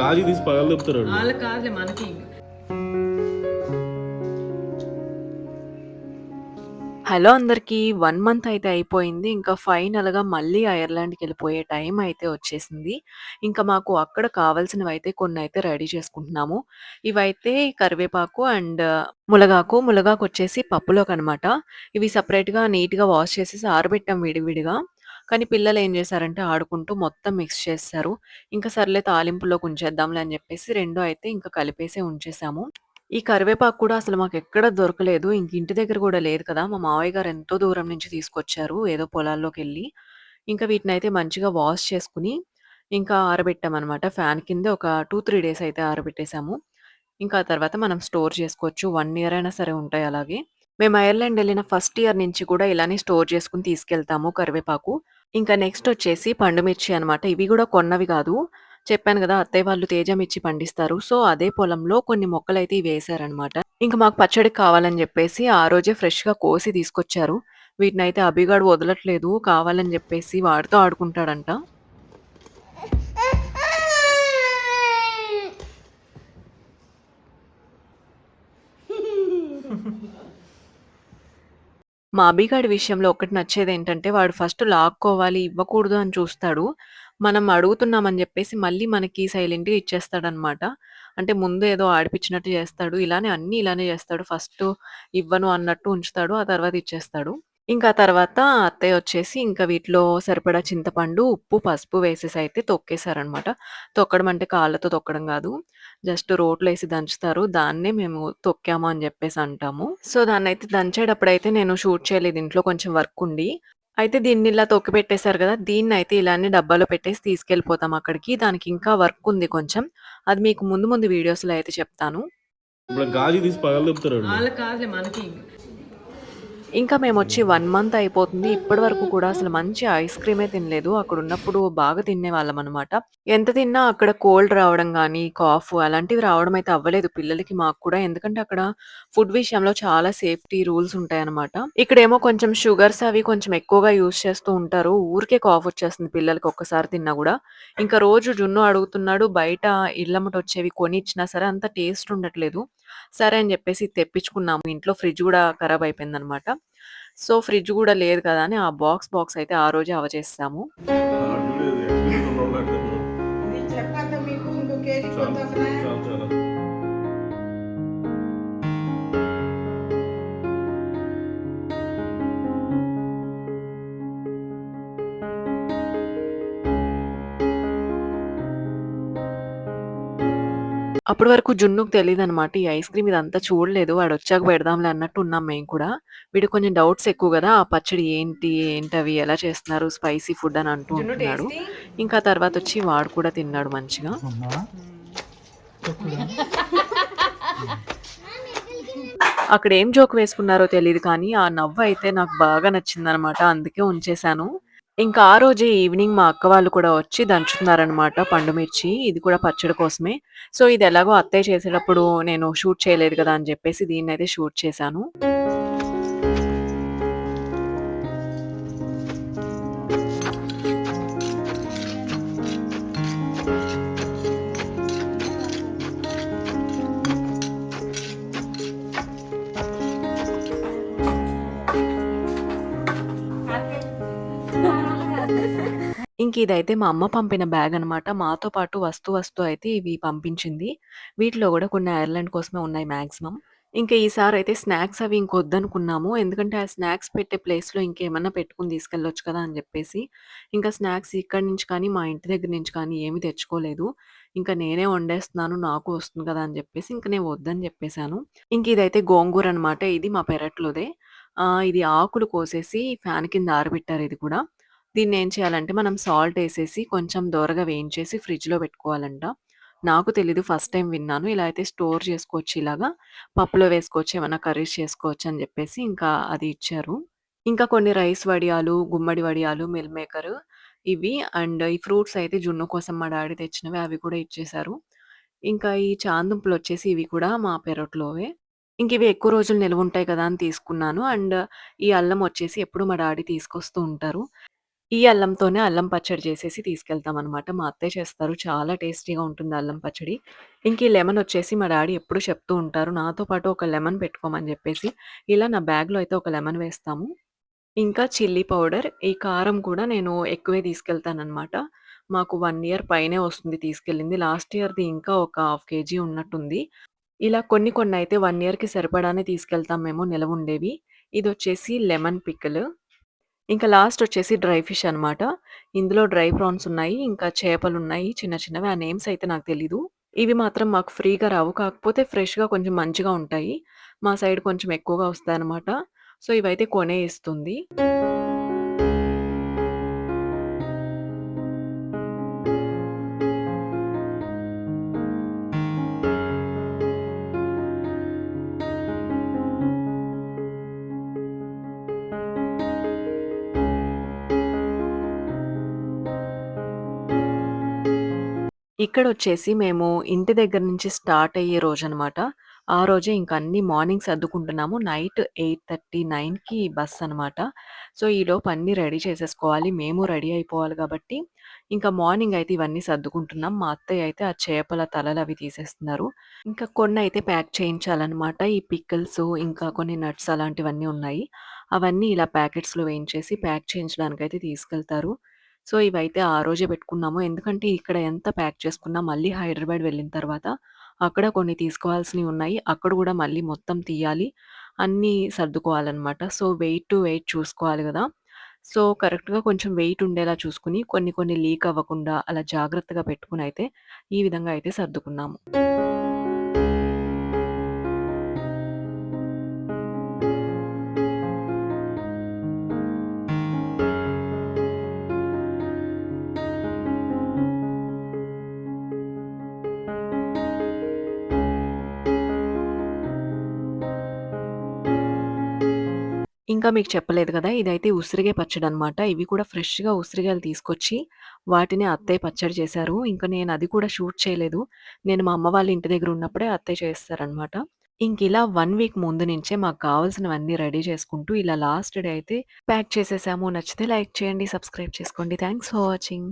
గాజు తీసి పగలగొడతారాళ్ళు. వాళ్ళకి కాదులే మనకి. హలో అందరికీ. 1 మంత్ అయితే అయిపోయింది. ఇంకా ఫైనల్‌గా మళ్ళీ ఐర్లాండ్‌కెళ్ళిపోయే టైం అయితే వచ్చేసింది. ఇంకా మాకు అక్కడ కావాల్సినవైతే కొన్నైతే రెడీ చేసుకుంటున్నాము. ఇవైతే కరివేపాకు అండ్ ములగాకు. ములగాకొచ్చేసి పప్పులోకనమాట. ఇవి సెపరేట్‌గా నీట్‌గా వాష్ చేసేసి ఆరబెట్టాం విడివిడిగా. కానీ పిల్లలేం చేశారంటే ఆడుకుంటూ మొత్తం మిక్స్ చేసేశారు. ఇంకా సర్లే తాలింపులోకి ఉంచేద్దాంలే అని చెప్పేసి 2 అయితే ఇంకా కలిపేసే ఉంచేసాము. ఈ కరివేపాకు కూడా అసలు మాకెక్కడ దొరకలేదు. ఇంక ఇంటి దగ్గర గూడా లేదు కదా! మా మావయ్య గారు ఎంతో దూరం నుంచి తీసుకొచ్చారు. ఏదో పొలాల్లోకెళ్ళి. ఇంకా వీటినైతే మంచిగా వాష్ చేసుకొని, ఇంకా ఆరబెట్టామనమాట. ఫ్యాన్ కింద ఒక 2, 3 డేస్ అయితే ఆరబెట్టేసాము. ఇంకా ఆ తర్వాత మనం స్టోర్ చేసుకోవచ్చు. 1 ఇయర్ అయినా సరే ఉంటాయి అలాగే. మేము ఐర్లాండ్ ఎళ్ళిన ఫస్ట్ ఇయర్ నుంచి కూడా ఇలానే స్టోర్ చేసుకొని తీసుకెళ్తాము కరివేపాకు. ఇంకా నెక్స్ట్ వచ్చేసి పండు మిర్చి అనమాట. ఇవి గూడా కొన్నవి గాదు. చెప్పాను గదా! అత్తయ్య వాళ్ళు తేజ మిర్చి పండిస్తారు. సో, అదే పొలంలో కొన్ని మొక్కలైతే వేశారనమాట. ఇంక మాకు పచ్చడికి కావాలని జెప్పేసి ఆ రోజే ఫ్రెష్‌గా కోసి తీసుకొచ్చారు. వీటినైతే అభిగాడు వదలట్లేదు. కావాలని జెప్పేసి వాడితో ఆడుకుంటాడంట. మా అభిగాడి విషయంలో ఒకటి నచ్చేదేంటంటే, వాడు ఫస్ట్ లాక్కోవాలి, ఇవ్వకూడదు అని చూస్తాడు. మనం అడుగుతున్నామని జెప్పేసి మళ్ళీ మనకి సైలెంట్‌గా ఇచ్చేస్తాడనమాట. అంటే ముందు ఏదో ఆడిపిచ్చినట్టు జేస్తాడు. ఇలానే జేస్తాడు. ఫస్టు ఇవ్వను అన్నట్టు ఉంచుతాడు. ఆ తర్వాత ఇచ్చేస్తాడు. ఇంకా తర్వాత అత్తయ్య వచ్చేసి ఇంకా వీటిలో సరిపడా చింతపండు, ఉప్పు, పసుపు వేసేసైతే తొక్కేసారనమాట. తొక్కడం అంటే కాళ్ళతో తొక్కడం గాదు. జస్ట్ రోట్లో ఏసి దంచుతారు. దాన్నే మేము తొక్కాము అని జెప్పేసి అంటాము. సో, దాన్నైతే దంచేటప్పుడైతే నేను షూట్ చేయలేదు. ఇంట్లో కొంచెం వర్క్ ఉండి. అయితే దీన్నిలా తొక్కిపెట్టేసారు గదా! దీన్నైతే ఇలానే డబ్బాలో పెట్టేసి తీసుకెళ్ళిపోతాం అక్కడికి. దానికి ఇంకా వర్క్ ఉంది కొంచెం. అది మీకు ముందు ముందు వీడియోస్‌లో అయితే చెప్తాను. ఇప్పుడు గాజు తీసి పగలగొడతారాళ్ళు. వాళ్ళకి కాదులే మనకి. ఇంకా మేమొచ్చి 1 మంత్ అయిపోతుంది. ఇప్పటి వరకు కూడా అసలు మంచి ఐస్ క్రీమే తినలేదు. అక్కడున్నప్పుడు బాగా తినేవాళ్ళమనమాట. ఎంత తిన్నా అక్కడ కోల్డ్ రావడం గానీ, కాఫ్ అలాంటివి రావడం అయితే అవ్వలేదు పిల్లలకి, మాకు కూడా. ఎందుకంటే అక్కడ ఫుడ్ విషయంలో చాలా సేఫ్టీ రూల్స్ ఉంటాయనమాట. ఇక్కడేమో కొంచెం షుగర్స్ అవి కొంచెం ఎక్కువగా యూజ్ చేస్తూ ఉంటారు. ఊరికే కాఫ్ వచ్చేస్తుంది పిల్లలకి ఒక్కసారి తిన్నా గూడా. ఇంకా రోజు జున్ను అడుగుతున్నాడు. బయట ఇళ్ళమ్మటొచ్చేవి కొనిచ్చినా సరే అంత టేస్ట్ ఉండట్లేదు. సరే అని జెప్పేసి తెప్పించుకున్నాము. ఇంట్లో ఫ్రిడ్జ్ గూడా ఖరాబ్ అయిపోయిందనమాట. సో, ఫ్రిడ్జ్ గూడా లేదు కదా! అని ఆ బాక్స్ అయితే ఆ రోజే అవచేసేసాము. ఆడు చూడు ఎక్స్‌పీరియన్స్ ఉన్నోళ్ళంటే ఇది చెప్పద్దా మీకు ఇంకో కేజీ చాలు. కొంత చాలు చాలా. అప్పటి వరకు జున్నుకి తెలీదనమాట. ఈ ఐస్ క్రీమ్ ఇదంతా చూడలేదు. వాడొచ్చాక పెడదాంలే అన్నట్టు ఉన్నాం మేము కూడా. వీడికి కొంచెం డౌట్స్ ఎక్కువ గదా! ఆ పచ్చడి ఏంటి? ఏంటవి? ఎలా చేస్తున్నారు? స్పైసీ ఫుడ్ అని అంటూ జున్ను ఉంటున్నాడు. టేస్టీ. ఇంకా తర్వాతొచ్చి వాడు కూడా తిన్నాడు మంచిగా. అక్కడేం జోక్ వేసుకున్నారో తెలీదు కానీ, ఆ నవ్వయితే నాకు బాగా నచ్చిందనమాట. అందుకే ఉంచేశాను. ఇంకా ఆ రోజే ఈవినింగ్ మా అక్క వాళ్ళు కూడా వచ్చి దంచుతున్నారనమాట పండు మిర్చి. ఇది కూడా పచ్చడి కోసమే. సో, ఇదెలాగో అత్తయ్య చేసేటప్పుడు నేను షూట్ చేయలేదు కదా! అని జెప్పేసి దీన్నయితే షూట్ చేశాను. ఇంకిదైతే మా అమ్మ పంపిన బ్యాగనమాట. మాతో పాటు వస్తూ అయితే ఇవి పంపించింది. వీటిలో గూడా కొన్ని ఐర్లాండ్ కోసమే ఉన్నాయి మాక్సిమం. ఇంక ఈసారయితే స్నాక్స్ అవి ఇంకొద్దనుకున్నాము. ఎందుకంటే, ఆ స్నాక్స్ పెట్టే ప్లేస్‌లో ఇంకేమన్నా పెట్టుకొని తీసుకెళ్ళొచ్చు కదా! అని జెప్పేసి, ఇంకా స్నాక్స్ ఇక్కడి నుంచి కానీ, మా ఇంటి దగ్గర నుంచి కానీ ఏమి తెచ్చుకోలేదు. ఇంక నేనే వండేస్తున్నాను. నాకు వస్తుంది కదా! అని జెప్పేసి ఇంక నేను వద్దని జెప్పేసాను. ఇంకిదైతే గోంగూరనమాట. ఇది మా పెరట్లోదే. ఇది ఆకులు కోసేసి ఫ్యాన్ కింద ఆరబెట్టారు ఇది కూడా. దీన్నేం చేయాలంటే మనం సాల్టేసేసి కొంచెం దోరగా వేయించేసి ఫ్రిడ్జ్‌లో పెట్టుకోవాలంట. నాకు తెలీదు. ఫస్ట్ టైమ్ విన్నాను. ఇలా అయితే స్టోర్ చేసుకోవచ్చు ఇలాగా. పప్పులో వేసుకోవచ్చు, ఏమన్నా కర్రీస్ చేసుకోవచ్చు అని జెప్పేసి ఇంకా అది ఇచ్చారు. ఇంకా కొన్ని రైస్ వడియాలు, గుమ్మడి వడియాలు, మిల్ మేకర్ ఇవి అండ్ ఈ ఫ్రూట్స్ అయితే జున్ను కోసం మా డ్యాడీ తెచ్చినవి అవి కూడా ఇచ్చేశారు. ఇంకా ఈ చాందుంపులొచ్చేసి ఇవి కూడా మా పెరట్లోవే. ఇంకివి ఎక్కువ రోజులు నిలవుంటాయి కదా! అని తీసుకున్నాను. అండ్ ఈ అల్లం వచ్చేసి ఎప్పుడు మా డ్యాడీ తీసుకొస్తూ ఉంటారు. ఈ అల్లంతోనే అల్లం పచ్చడి చేసేసి తీసుకెళ్తామనమాట. మా అత్తయ్య చేస్తారు. చాలా టేస్టీగా ఉంటుంది అల్లం పచ్చడి. ఇంక ఈ లెమన్ వచ్చేసి మా డ్యాడీ ఎప్పుడు చెప్తూ ఉంటారు. నాతో పాటు ఒక లెమన్ పెట్టుకోమని జెప్పేసి. ఇలా నా బ్యాగ్‌లో అయితే ఒక లెమన్ వేస్తాము. ఇంకా చిల్లీ పౌడర్. ఈ కారం కూడా నేను ఎక్కువే తీసుకెళ్తాననమాట. మాకు 1 ఇయర్ పైనే వస్తుంది తీసుకెళ్ళింది. లాస్ట్ ఇయర్‌ది ఇంకా ఒక హాఫ్ కేజీ ఉన్నట్టుంది. ఇలా కొన్ని కొన్నయితే 1 ఇయర్‌కి సరిపడానే తీసుకెళ్తాం మేము నిలవుండేవి. ఇదొచ్చేసి లెమన్ పికిల్. ఇంకా లాస్ట్ వచ్చేసి డ్రై ఫిష్ అనమాట. ఇందులో డ్రై ప్రాన్స్ ఉన్నాయి. ఇంకా చేపలున్నాయి చిన్న చిన్నవి. ఆ నేమ్స్ అయితే నాకు తెలీదు. ఇవి మాత్రం మాకు ఫ్రీగా రావు. కాకపోతే ఫ్రెష్‌గా కొంచెం మంచిగా ఉంటాయి. మా సైడ్ కొంచెం ఎక్కువగా వస్తాయన్నమాట. సో, ఇవైతే కొనే ఇస్తుంది. ఇక్కడొచ్చేసి మేము ఇంటి దగ్గర నుంచి స్టార్ట్ అయ్యే రోజనమాట. ఆ రోజే ఇంక అన్నీ మార్నింగ్ సర్దుకుంటున్నాము. నైట్ 8:30, 9కి బస్సనమాట. సో, ఈలోపు అన్నీ రెడీ చేసేసుకోవాలి. మేము రెడీ అయిపోవాలి గాబట్టి, ఇంకా మార్నింగ్ అయితే ఇవన్నీ సర్దుకుంటున్నాం. మా అత్తయ్య అయితే ఆ చేపల తలలవి తీసేస్తున్నారు. ఇంకా కొన్నయితే ప్యాక్ చేయించాలనమాట. ఈ పికిల్సు, ఇంకా కొన్ని నట్స్ అలాంటివన్నీ ఉన్నాయి. అవన్నీ ఇలా ప్యాకెట్స్‌లో వేయించేసి ప్యాక్ చేయించడానికైతే తీసుకెళ్తారు. సో, ఇవైతే ఆ రోజే పెట్టుకున్నాము. ఎందుకంటే ఇక్కడ ఎంత ప్యాక్ చేసుకున్నా మళ్ళీ హైదరాబాద్ వెళ్ళిన తర్వాత అక్కడ కొన్ని తీసుకోవాల్సినవి ఉన్నాయి. అక్కడ గూడా మళ్ళీ మొత్తం తీయాలి. అన్నీ సర్దుకోవాలనమాట. సో, వెయిట్ టు వెయిట్ చూసుకోవాలి గదా! సో, కరెక్ట్‌గా కొంచెం వెయిట్ ఉండేలా చూసుకొని కొన్ని కొన్ని లీక్ అవ్వకుండా అలా జాగ్రత్తగా పెట్టుకొనయితే ఈ విధంగా అయితే సర్దుకున్నాము. ఇంకా మీకు చెప్పలేదు గదా! ఇదైతే ఉసిరిగాయ పచ్చడనమాట. ఇవి కూడా ఫ్రెష్‌గా ఉసిరిగాయలు తీసుకొచ్చి, వాటిని అత్తయ్య పచ్చడి చేశారు. ఇంక నేనది కూడా షూట్ చేయలేదు. నేను మా అమ్మ వాళ్ళ ఇంటి దగ్గర ఉన్నప్పుడే అత్తయ్య చేసేసారనమాట. ఇంకిలా 1 వీక్ ముందు నుంచే మాకు కావాల్సినవన్నీ రెడీ చేసుకుంటూ, ఇలా లాస్ట్ డే అయితే ప్యాక్ చేసేసాము. నచ్చితే లైక్ చేయండి, సబ్స్క్రైబ్ చేసుకోండి. Thanks for watching.